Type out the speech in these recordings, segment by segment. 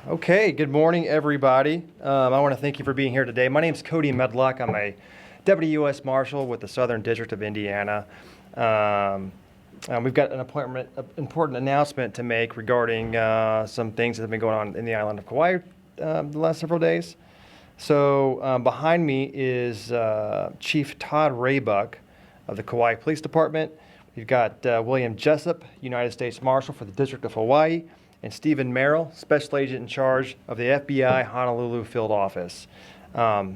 Okay, good morning, everybody. I want to thank you for being here today. My name is Cody Medlock. I'm a Deputy U.S. Marshal with the Southern District of Indiana. We've got an important announcement to make regarding some things that have been going on in the island of Kauai the last several days. So behind me is Chief Todd Raybuck of the Kauaʻi Police Department. We've got William Jessup, United States Marshal for the District of Hawaii, and Stephen Merrill, Special Agent in charge of the FBI Honolulu Field Office. The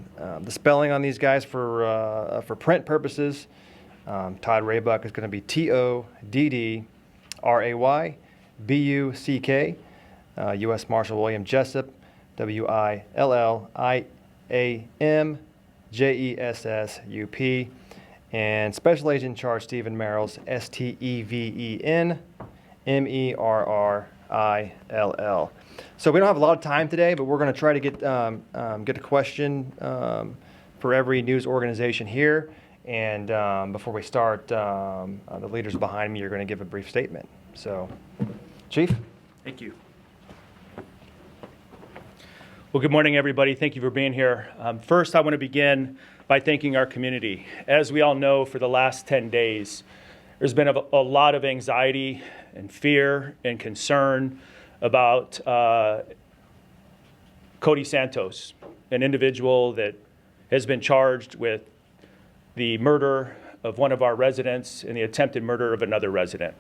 spelling on these guys for print purposes, Todd Raybuck is going to be Toddraybuck. U.S. Marshal William Jessup, Williamjessup. And Special Agent in charge Stephen Merrill's Stevenmerrill. So we don't have a lot of time today, but we're going to try to get a question for every news organization here. And before we start, the leaders behind me are going to give a brief statement. So, Chief? Thank you. Well, good morning, everybody. Thank you for being here. First, I want to begin by thanking our community. As we all know, for the last 10 days, there's been a lot of anxiety and fear and concern about Chris Santos, an individual that has been charged with the murder of one of our residents and the attempted murder of another resident.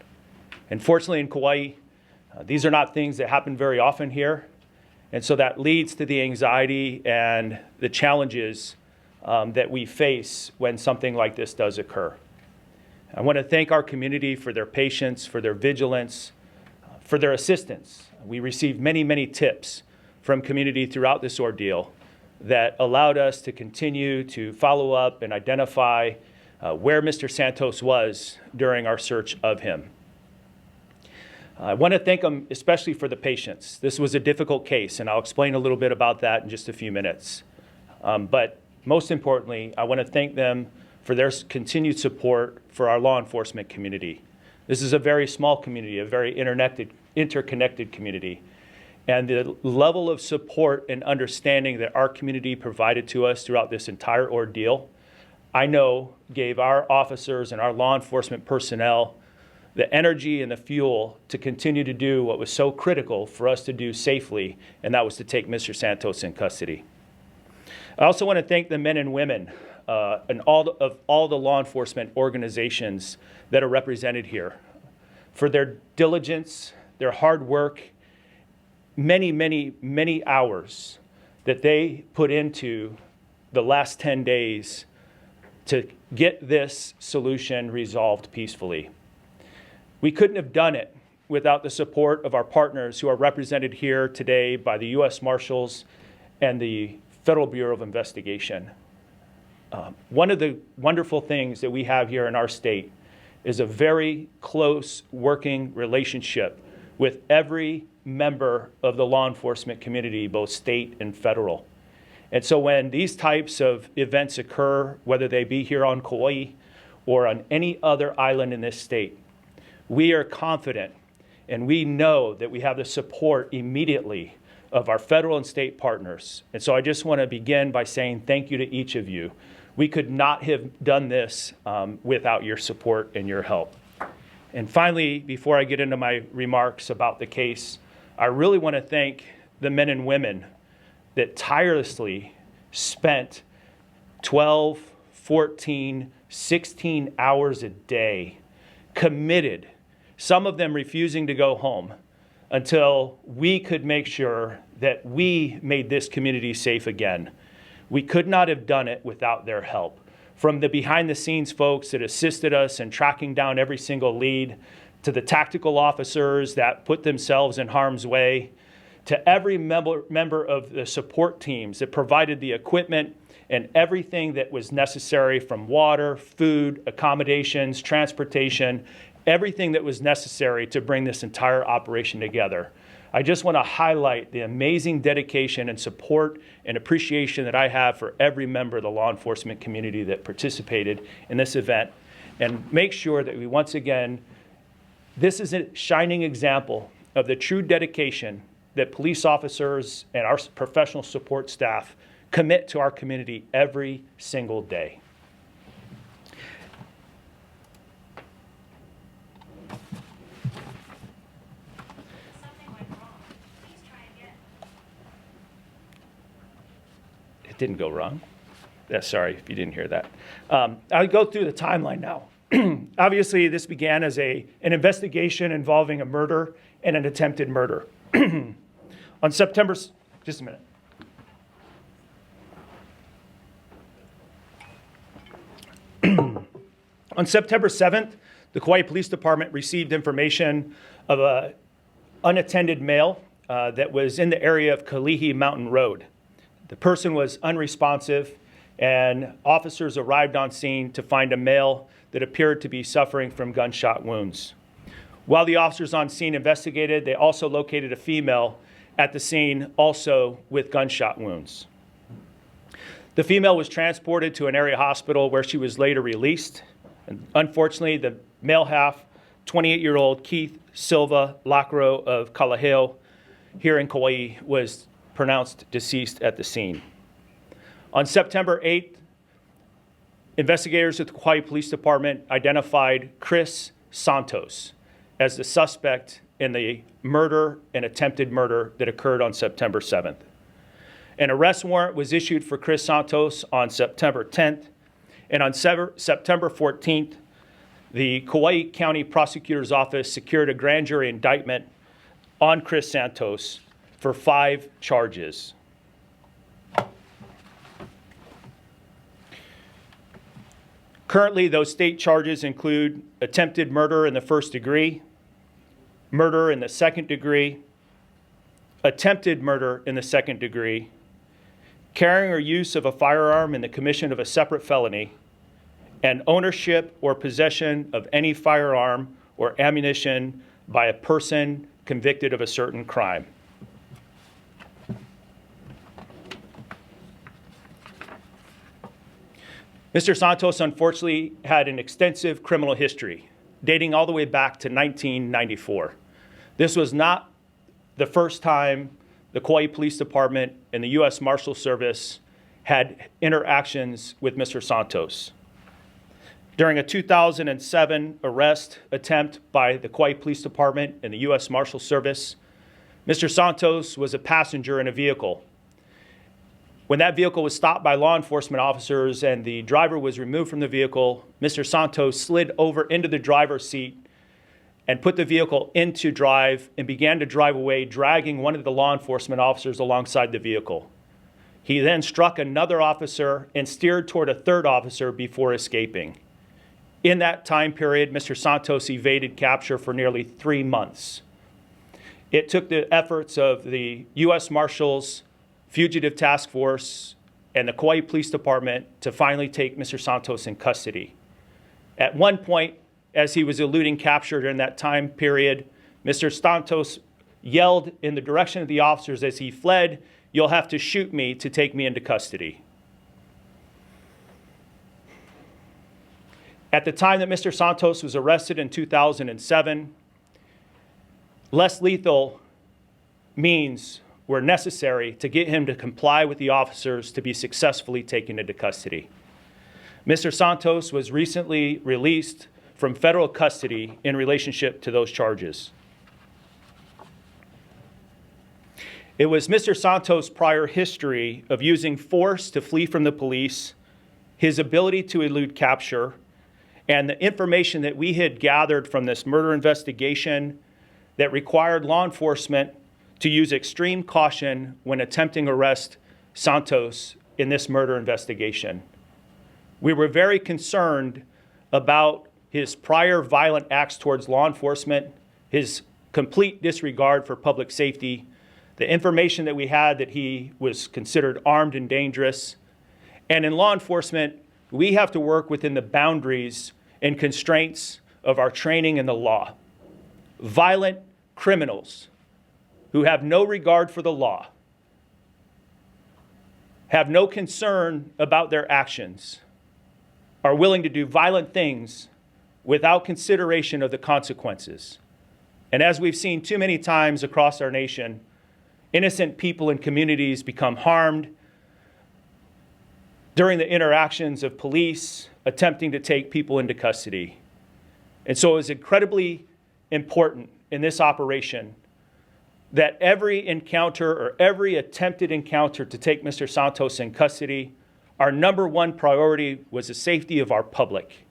And fortunately in Kauai, these are not things that happen very often here. And so that leads to the anxiety and the challenges that we face when something like this does occur. I want to thank our community for their patience, for their vigilance, for their assistance. We received many, many tips from community throughout this ordeal that allowed us to continue to follow up and identify where Mr. Santos was during our search of him. I want to thank them especially for the patience. This was a difficult case, and I'll explain a little bit about that in just a few minutes. But most importantly, I want to thank them for their continued support for our law enforcement community. This is a very small community, a very interconnected community. And the level of support and understanding that our community provided to us throughout this entire ordeal, I know gave our officers and our law enforcement personnel the energy and the fuel to continue to do what was so critical for us to do safely, and that was to take Mr. Santos in custody. I also want to thank the men and women and all the law enforcement organizations that are represented here for their diligence, their hard work, many, many, many hours that they put into the last 10 days to get this solution resolved peacefully. We couldn't have done it without the support of our partners who are represented here today by the U.S. Marshals and the Federal Bureau of Investigation. One of the wonderful things that we have here in our state is a very close working relationship with every member of the law enforcement community, both state and federal. And so when these types of events occur, whether they be here on Kauai or on any other island in this state, we are confident and we know that we have the support immediately of our federal and state partners. And so I just want to begin by saying thank you to each of you. We could not have done this without your support and your help. And finally, before I get into my remarks about the case, I really want to thank the men and women that tirelessly spent 12, 14, 16 hours a day, committed, some of them refusing to go home, until we could make sure that we made this community safe again. We could not have done it without their help. From the behind-the-scenes folks that assisted us in tracking down every single lead, to the tactical officers that put themselves in harm's way, to every member of the support teams that provided the equipment and everything that was necessary, from water, food, accommodations, transportation, everything that was necessary to bring this entire operation together. I just want to highlight the amazing dedication and support and appreciation that I have for every member of the law enforcement community that participated in this event. and make sure that we once again, this is a shining example of the true dedication that police officers and our professional support staff commit to our community every single day. It didn't go wrong. Sorry if you didn't hear that. I'll go through the timeline now. Obviously, this began as an investigation involving a murder and an attempted murder. On September, just a minute. On September 7th, the Kauaʻi Police Department received information of an unattended male that was in the area of Kalihi Mountain Road. The person was unresponsive, and officers arrived on scene to find a male that appeared to be suffering from gunshot wounds. While the officers on scene investigated, they also located a female at the scene, also with gunshot wounds. The female was transported to an area hospital where she was later released. And unfortunately, the male half, 28-year-old Keith Silva Lacro of Kalaheo here in Kauai, was pronounced deceased at the scene. On September 8th, investigators at the Kauaʻi Police Department identified Chris Santos as the suspect in the murder and attempted murder that occurred on September 7th. An arrest warrant was issued for Chris Santos on September 10th, and on September 14th, the Kauai County Prosecutor's Office secured a grand jury indictment on Chris Santos for 5 charges. Currently, those state charges include attempted murder in the first degree, murder in the second degree, attempted murder in the second degree, carrying or use of a firearm in the commission of a separate felony, and ownership or possession of any firearm or ammunition by a person convicted of a certain crime. Mr. Santos unfortunately had an extensive criminal history dating all the way back to 1994. This was not the first time the Kauaʻi Police Department and the U.S. Marshal Service had interactions with Mr. Santos. During a 2007 arrest attempt by the Kauaʻi Police Department and the U.S. Marshal Service, Mr. Santos was a passenger in a vehicle. When that vehicle was stopped by law enforcement officers and the driver was removed from the vehicle, Mr. Santos slid over into the driver's seat and put the vehicle into drive and began to drive away, dragging one of the law enforcement officers alongside the vehicle. He then struck another officer and steered toward a third officer before escaping. In that time period, Mr. Santos evaded capture for nearly 3 months. It took the efforts of the U.S. Marshals, Fugitive Task Force, and the Kauaʻi Police Department to finally take Mr. Santos in custody. At one point, as he was eluding capture during that time period, Mr. Santos yelled in the direction of the officers as he fled, "You'll have to shoot me to take me into custody." At the time that Mr. Santos was arrested in 2007, less lethal means were necessary to get him to comply with the officers to be successfully taken into custody. Mr. Santos was recently released from federal custody in relationship to those charges. It was Mr. Santos' prior history of using force to flee from the police, his ability to elude capture, and the information that we had gathered from this murder investigation that required law enforcement to use extreme caution when attempting to arrest Santos in this murder investigation. We were very concerned about his prior violent acts towards law enforcement, his complete disregard for public safety, the information that we had that he was considered armed and dangerous. And in law enforcement, we have to work within the boundaries and constraints of our training in the law. Violent criminals who have no regard for the law, have no concern about their actions, are willing to do violent things without consideration of the consequences. And as we've seen too many times across our nation, innocent people and communities become harmed during the interactions of police attempting to take people into custody. And so it was incredibly important in this operation that every encounter or every attempted encounter to take Mr. Santos in custody, our number one priority was the safety of our public,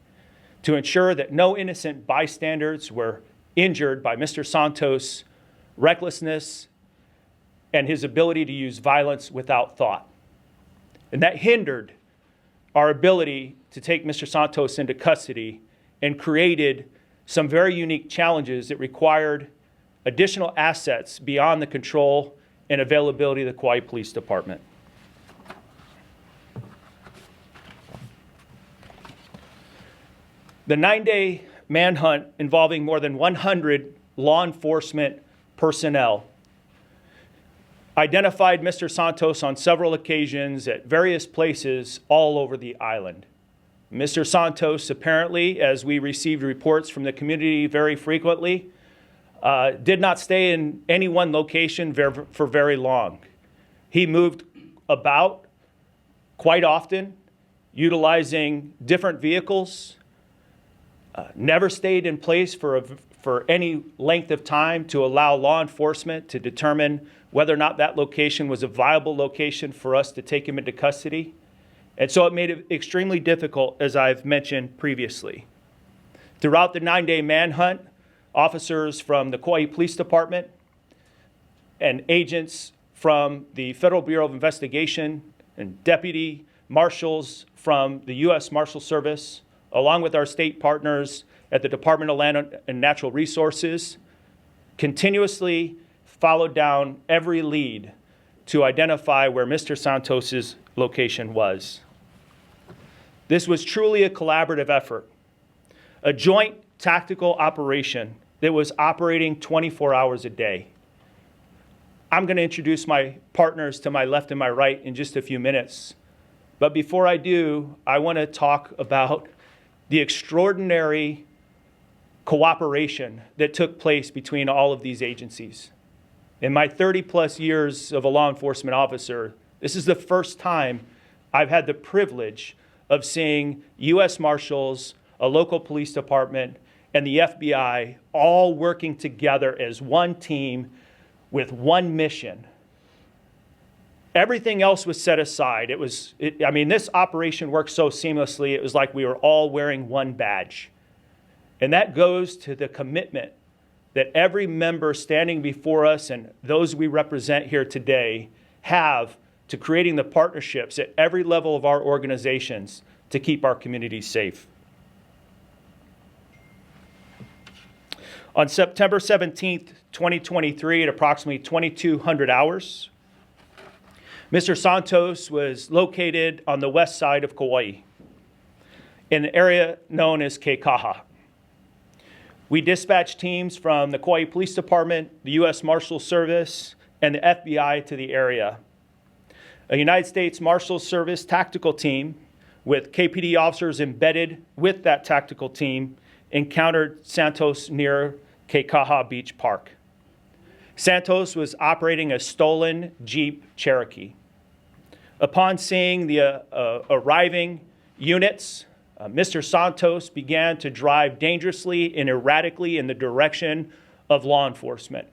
to ensure that no innocent bystanders were injured by Mr. Santos' recklessness and his ability to use violence without thought. And that hindered our ability to take Mr. Santos into custody and created some very unique challenges that required additional assets beyond the control and availability of the Kauaʻi Police Department. The 9-day manhunt involving more than 100 law enforcement personnel identified Mr. Santos on several occasions at various places all over the island. Mr. Santos apparently, as we received reports from the community very frequently, did not stay in any one location for very long. He moved about quite often, utilizing different vehicles, never stayed in place for any length of time to allow law enforcement to determine whether or not that location was a viable location for us to take him into custody. And so it made it extremely difficult, as I've mentioned previously. Throughout the 9-day manhunt, officers from the Kauaʻi Police Department and agents from the Federal Bureau of Investigation and deputy marshals from the U.S. Marshal Service, along with our state partners at the Department of Land and Natural Resources, continuously followed down every lead to identify where Mr. Santos's location was. This was truly a collaborative effort, a joint tactical operation that was operating 24 hours a day. I'm going to introduce my partners to my left and my right in just a few minutes. But before I do, I want to talk about the extraordinary cooperation that took place between all of these agencies. In my 30-plus years of a law enforcement officer, this is the first time I've had the privilege of seeing U.S. Marshals, a local police department, and the FBI all working together as one team with one mission. Everything else was set aside. This operation worked so seamlessly, it was like we were all wearing one badge. And that goes to the commitment that every member standing before us and those we represent here today have to creating the partnerships at every level of our organizations to keep our communities safe. On September 17th, 2023, at approximately 2200 hours, Mr. Santos was located on the west side of Kauaʻi, in an area known as Keikaha. We dispatched teams from the Kauaʻi Police Department, the U.S. Marshal Service, and the FBI to the area. A United States Marshal Service tactical team with KPD officers embedded with that tactical team encountered Santos near Keikaha Beach Park. Santos was operating a stolen Jeep Cherokee. Upon seeing the arriving units, Mr. Santos began to drive dangerously and erratically in the direction of law enforcement.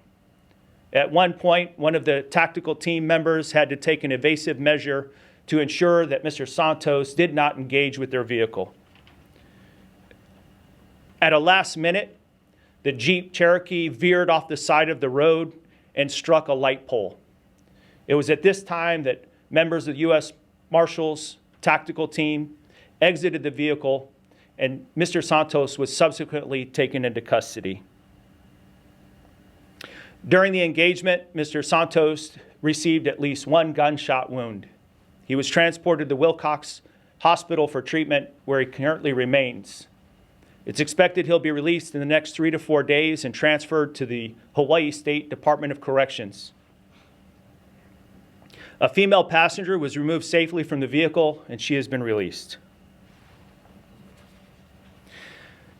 At one point, one of the tactical team members had to take an evasive measure to ensure that Mr. Santos did not engage with their vehicle. At a last minute, the Jeep Cherokee veered off the side of the road and struck a light pole. It was at this time that members of the U.S. Marshals tactical team exited the vehicle, and Mr. Santos was subsequently taken into custody. During the engagement, Mr. Santos received at least one gunshot wound. He was transported to Wilcox Hospital for treatment, where he currently remains. It's expected he'll be released in the next 3 to 4 days and transferred to the Hawaii State Department of Corrections. A female passenger was removed safely from the vehicle, and she has been released.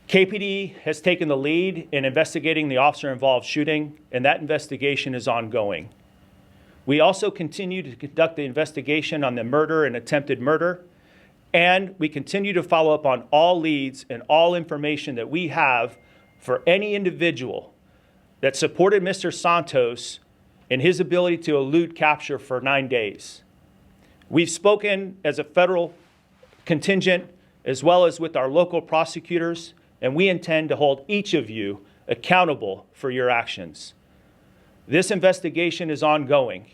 KPD has taken the lead in investigating the officer-involved shooting, and that investigation is ongoing. We also continue to conduct the investigation on the murder and attempted murder, and we continue to follow up on all leads and all information that we have for any individual that supported Mr. Santos in his ability to elude capture for 9 days. We've spoken as a federal contingent as well as with our local prosecutors, and we intend to hold each of you accountable for your actions. This investigation is ongoing,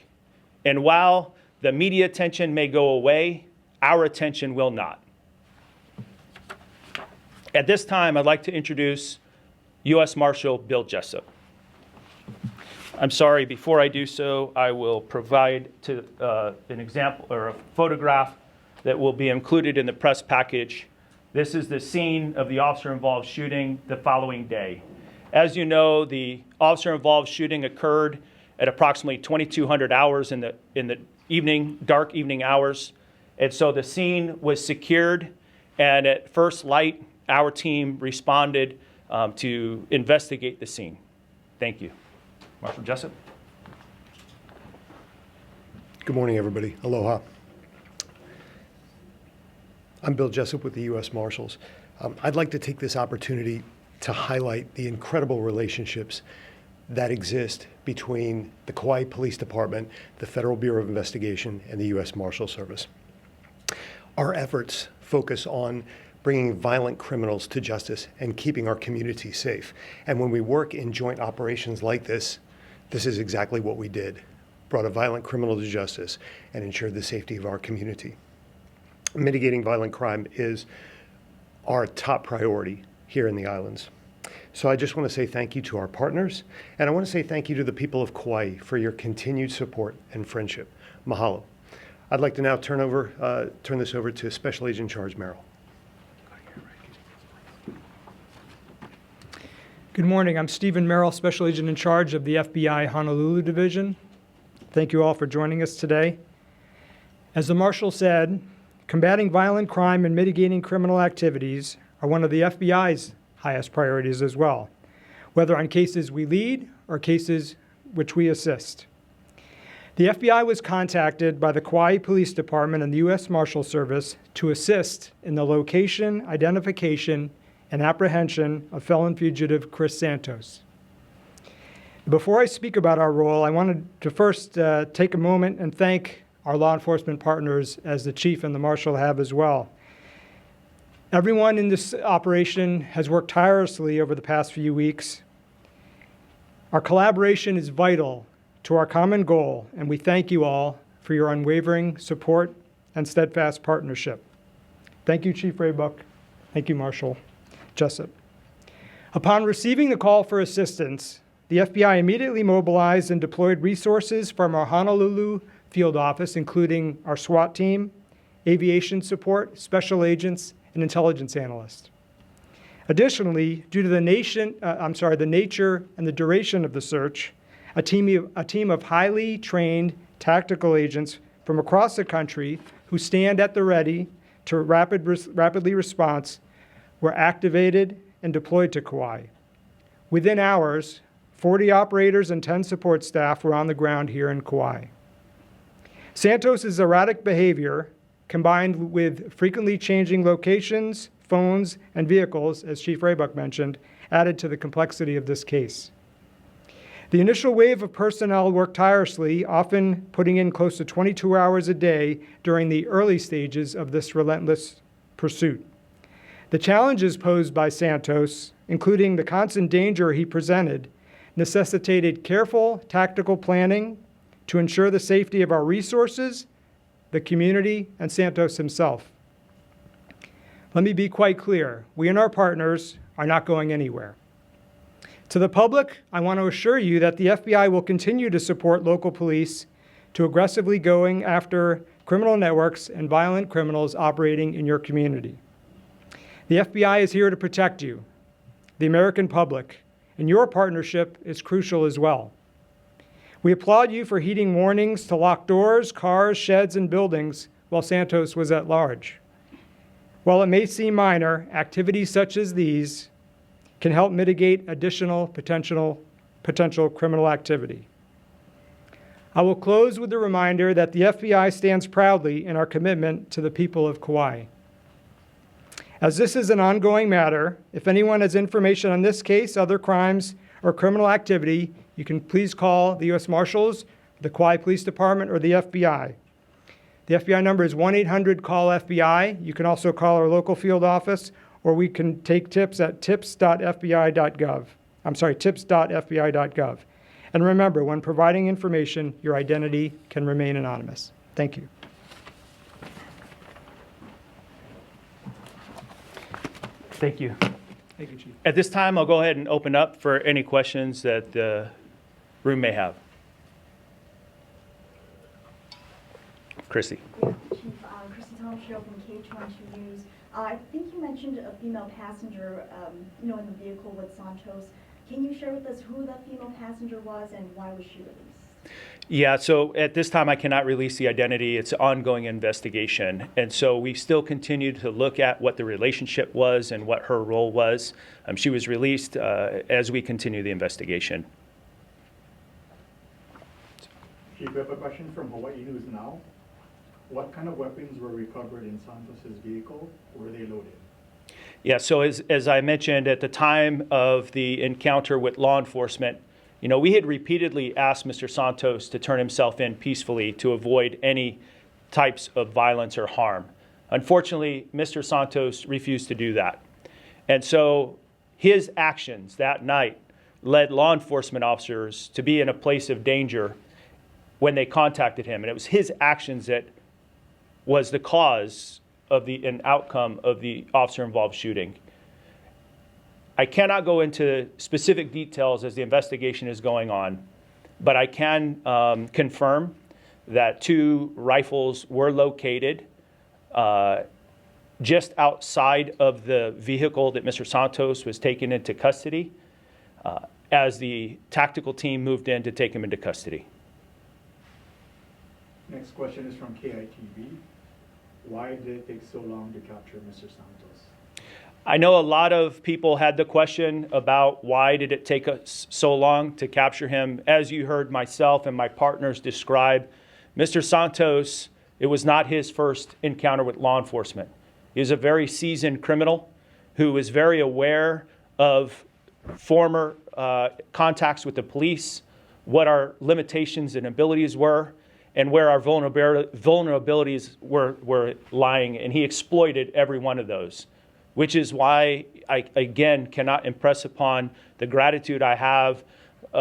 and while the media attention may go away, our attention will not. At this time, I'd like to introduce U.S. Marshal Bill Jessup. I'm sorry, before I do so, I will provide an example or a photograph that will be included in the press package. This is the scene of the officer-involved shooting the following day. As you know, the officer-involved shooting occurred at approximately 2200 hours in the evening, dark evening hours. And so the scene was secured, and at first light, our team responded to investigate the scene. Thank you. Marshal Jessup. Good morning, everybody. Aloha. I'm Bill Jessup with the U.S. Marshals. I'd like to take this opportunity to highlight the incredible relationships that exist between the Kauaʻi Police Department, the Federal Bureau of Investigation, and the U.S. Marshal Service. Our efforts focus on bringing violent criminals to justice and keeping our community safe. And when we work in joint operations like this, this is exactly what we did. Brought a violent criminal to justice and ensured the safety of our community. Mitigating violent crime is our top priority here in the islands. So I just want to say thank you to our partners, and I want to say thank you to the people of Kauaʻi for your continued support and friendship. Mahalo. I'd like to now turn this over to Special Agent in Charge Merrill. Good morning. I'm Stephen Merrill, Special Agent in Charge of the FBI Honolulu Division. Thank you all for joining us today. As the Marshal said, combating violent crime and mitigating criminal activities are one of the FBI's highest priorities as well, whether on cases we lead or cases which we assist. The FBI was contacted by the Kauaʻi Police Department and the U.S. Marshal Service to assist in the location, identification, and apprehension of felon fugitive Chris Santos. Before I speak about our role, I wanted to first take a moment and thank our law enforcement partners, as the Chief and the Marshal have as well. Everyone in this operation has worked tirelessly over the past few weeks. Our collaboration is vital to our common goal, and we thank you all for your unwavering support and steadfast partnership. Thank you, Chief Raybuck. Thank you, Marshal Jessup. Upon receiving the call for assistance, the FBI immediately mobilized and deployed resources from our Honolulu field office, including our SWAT team, aviation support, special agents, and intelligence analysts. Additionally, due to the nature and the duration of the search, a team of highly trained tactical agents from across the country who stand at the ready to rapidly respond were activated and deployed to Kauaʻi. Within hours, 40 operators and 10 support staff were on the ground here in Kauaʻi. Santos's erratic behavior, combined with frequently changing locations, phones, and vehicles, as Chief Raybuck mentioned, added to the complexity of this case. The initial wave of personnel worked tirelessly, often putting in close to 22 hours a day during the early stages of this relentless pursuit. The challenges posed by Santos, including the constant danger he presented, necessitated careful tactical planning to ensure the safety of our resources, the community, and Santos himself. Let me be quite clear. We and our partners are not going anywhere. To the public, I want to assure you that the FBI will continue to support local police to aggressively going after criminal networks and violent criminals operating in your community. The FBI is here to protect you, the American public, and your partnership is crucial as well. We applaud you for heeding warnings to lock doors, cars, sheds, and buildings while Santos was at large. While it may seem minor, activities such as these can help mitigate additional potential criminal activity. I will close with a reminder that the FBI stands proudly in our commitment to the people of Kauai. As this is an ongoing matter, if anyone has information on this case, other crimes, or criminal activity, you can please call the U.S. Marshals, the Kauaʻi Police Department, or the FBI. The FBI number is 1-800-CALL-FBI. You can also call our local field office, or we can take tips at tips.fbi.gov. tips.fbi.gov. And remember, when providing information, your identity can remain anonymous. Thank you. Thank you. Thank you, Chief. At this time, I'll go ahead and open up for any questions that the room may have. Chrissy. Yeah, Chief, Chris Santos from K22 News. I think you mentioned a female passenger, in the vehicle with Santos. Can you share with us who that female passenger was and why was she released? Yeah, so at this time, I cannot release the identity. It's an ongoing investigation. And so we still continue to look at what the relationship was and what her role was. She was released as we continue the investigation. Chief, we have a question from Hawaii News Now. What kind of weapons were recovered in Santos's vehicle? Were they loaded? Yeah, so as I mentioned, at the time of the encounter with law enforcement, we had repeatedly asked Mr. Santos to turn himself in peacefully to avoid any types of violence or harm. Unfortunately, Mr. Santos refused to do that. And so his actions that night led law enforcement officers to be in a place of danger when they contacted him. And it was his actions that was the cause of an outcome of the officer-involved shooting. I cannot go into specific details as the investigation is going on, but I can confirm that 2 rifles were located just outside of the vehicle that Mr. Santos was taken into custody as the tactical team moved in to take him into custody. Next question is from KITV. Why did it take so long to capture Mr. Santos? I know a lot of people had the question about why did it take us so long to capture him. As you heard myself and my partners describe, Mr. Santos, it was not his first encounter with law enforcement. He is a very seasoned criminal who is very aware of former contacts with the police, what our limitations and abilities were, and where our vulnerabilities were lying, and he exploited every one of those, which is why I, again, cannot impress upon the gratitude I have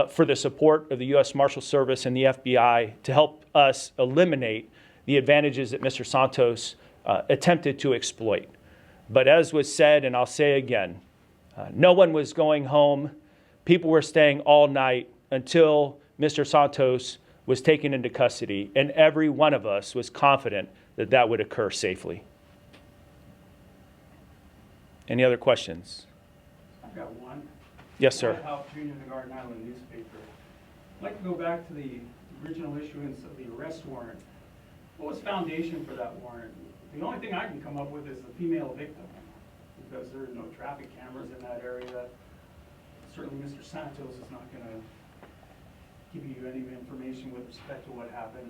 for the support of the U.S. Marshal Service and the FBI to help us eliminate the advantages that Mr. Santos attempted to exploit. But as was said, and I'll say again, no one was going home. People were staying all night until Mr. Santos was taken into custody, and every one of us was confident that that would occur safely. Any other questions? I've got one. Yes, sir. House Junior, the Garden Island newspaper. I'd like to go back to the original issuance of the arrest warrant. What was foundation for that warrant? The only thing I can come up with is the female victim, because there are no traffic cameras in that area. Certainly Mr. Santos is not going to give you any information with respect to what happened.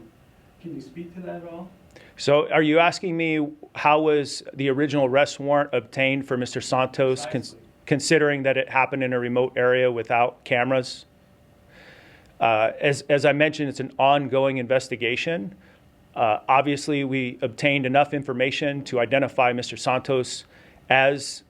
Can you speak to that at all? So are you asking me how was the original arrest warrant obtained for Mr. Santos, considering that it happened in a remote area without cameras? As I mentioned, it's an ongoing investigation. Obviously, we obtained enough information to identify Mr. Santos as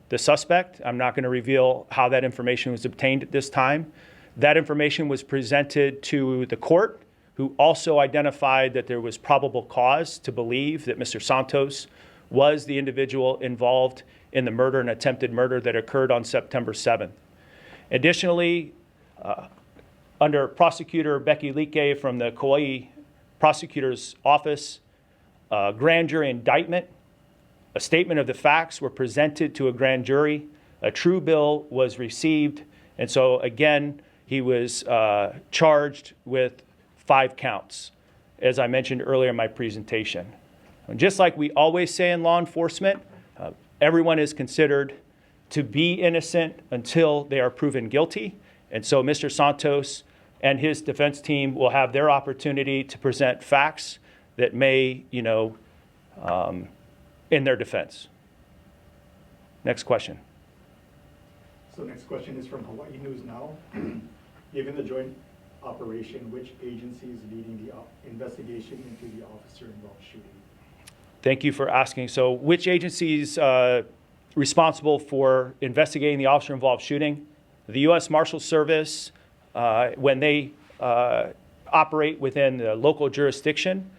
the suspect. I'm not going to reveal how that information was obtained at this time. That information was presented to the court, who also identified that there was probable cause to believe that Mr. Santos was the individual involved in the murder and attempted murder that occurred on September 7th. Additionally, under Prosecutor Becky Like from the Kaua'i Prosecutor's Office, a grand jury indictment, a statement of the facts were presented to a grand jury, a true bill was received, and so again, he was charged with 5 counts, as I mentioned earlier in my presentation. And just like we always say in law enforcement, everyone is considered to be innocent until they are proven guilty. And so Mr. Santos and his defense team will have their opportunity to present facts that may, in their defense. Next question. So next question is from Hawaii News Now. Given the joint operation, which agency is leading the investigation into the officer-involved shooting? Thank you for asking. So which agency is responsible for investigating the officer-involved shooting? The U.S. Marshal Service, when they operate within the local jurisdiction,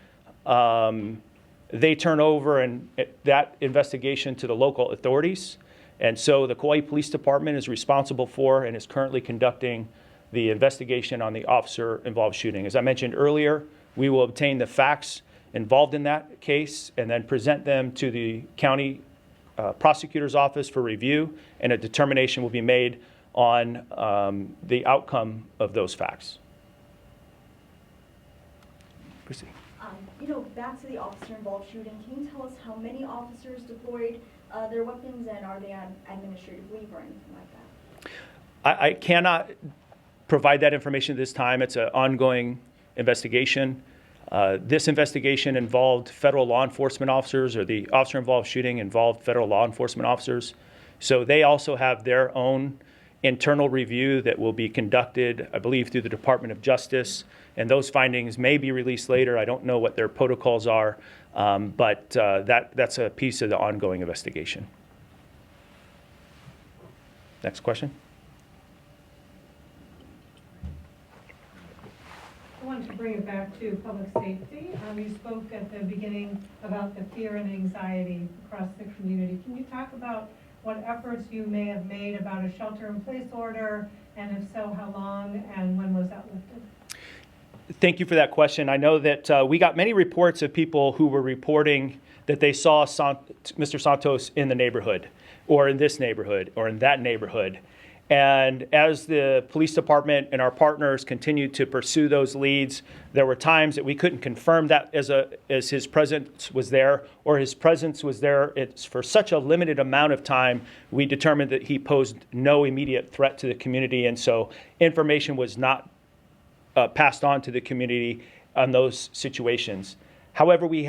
they turn over that investigation to the local authorities. And so the Kauaʻi Police Department is responsible for and is currently conducting the investigation on the officer-involved shooting. As I mentioned earlier, we will obtain the facts involved in that case and then present them to the county prosecutor's office for review, and a determination will be made on the outcome of those facts. Proceed. Back to the officer-involved shooting, can you tell us how many officers deployed their weapons, and are they on administrative leave or anything like that? I cannot provide that information at this time. It's an ongoing investigation. This investigation involved federal law enforcement officers, or the officer-involved shooting involved federal law enforcement officers. So they also have their own internal review that will be conducted, I believe, through the Department of Justice, and those findings may be released later. I don't know what their protocols are, but that's a piece of the ongoing investigation. Next question. I wanted to bring it back to public safety. You spoke at the beginning about the fear and anxiety across the community. Can you talk about what efforts you may have made about a shelter-in-place order, and if so, how long, and when was that lifted? Thank you for that question. I know that we got many reports of people who were reporting that they saw Mr. Santos in the neighborhood, or in this neighborhood, or in that neighborhood. And as the police department and our partners continued to pursue those leads, there were times that we couldn't confirm that as his presence was there, or his presence was there. It's for such a limited amount of time, we determined that he posed no immediate threat to the community, and so information was not passed on to the community on those situations. However, we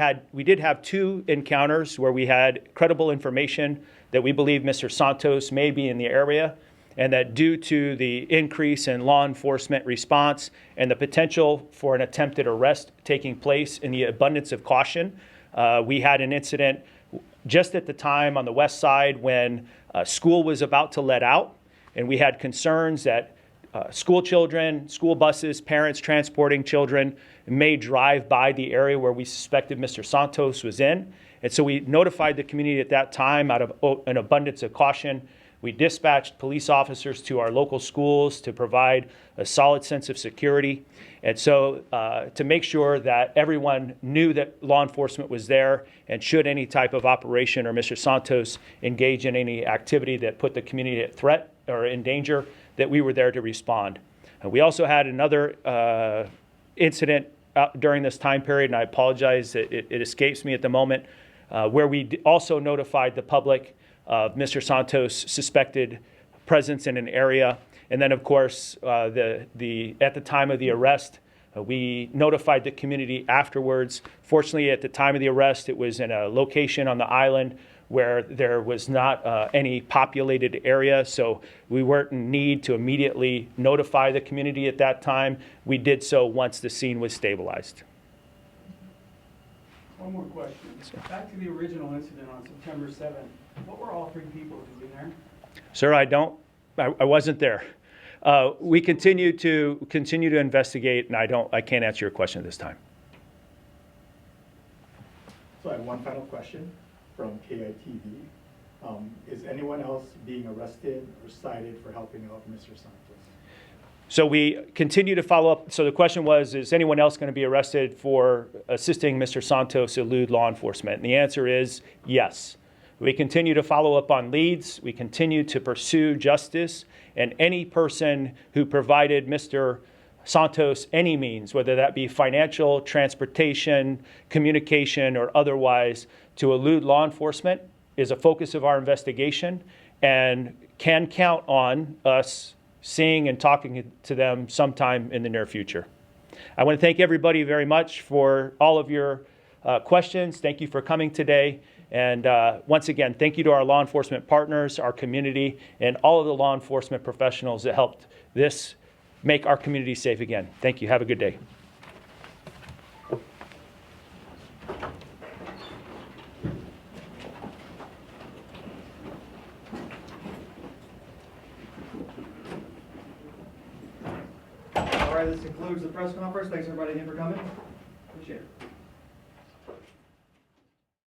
did have two encounters where we had credible information that we believe Mr. Santos may be in the area, and that due to the increase in law enforcement response and the potential for an attempted arrest taking place, in the abundance of caution, we had an incident just at the time on the west side when school was about to let out, and we had concerns that school children, school buses, parents transporting children may drive by the area where we suspected Mr. Santos was in. And so we notified the community at that time out of an abundance of caution. We dispatched police officers to our local schools to provide a solid sense of security. And so to make sure that everyone knew that law enforcement was there, and should any type of operation or Mr. Santos engage in any activity that put the community at threat or in danger, that we were there to respond. We also had another incident during this time period, and I apologize, it escapes me at the moment, where we also notified the public of Mr. Santos' suspected presence in an area. And then, of course, at the time of the arrest, we notified the community afterwards. Fortunately, at the time of the arrest, it was in a location on the island where there was not any populated area, so we weren't in need to immediately notify the community at that time. We did so once the scene was stabilized. One more question. Back to the original incident on September 7th. What were all three people who were there? Sir, I wasn't there. We continue to investigate, and I can't answer your question at this time. So I have one final question from KITV. Is anyone else being arrested or cited for helping out Mr. Santos? So we continue to follow up. So the question was, is anyone else going to be arrested for assisting Mr. Santos elude law enforcement? And the answer is yes. We continue to follow up on leads. We continue to pursue justice, and any person who provided Mr. Santos any means, whether that be financial, transportation, communication, or otherwise, to elude law enforcement, is a focus of our investigation. and can count on us seeing and talking to them sometime in the near future. I want to thank everybody very much for all of your questions. Thank you for coming today. And once again, thank you to our law enforcement partners, our community, and all of the law enforcement professionals that helped this make our community safe again. Thank you. Have a good day. All right, this concludes the press conference. Thanks everybody again for coming. Appreciate it.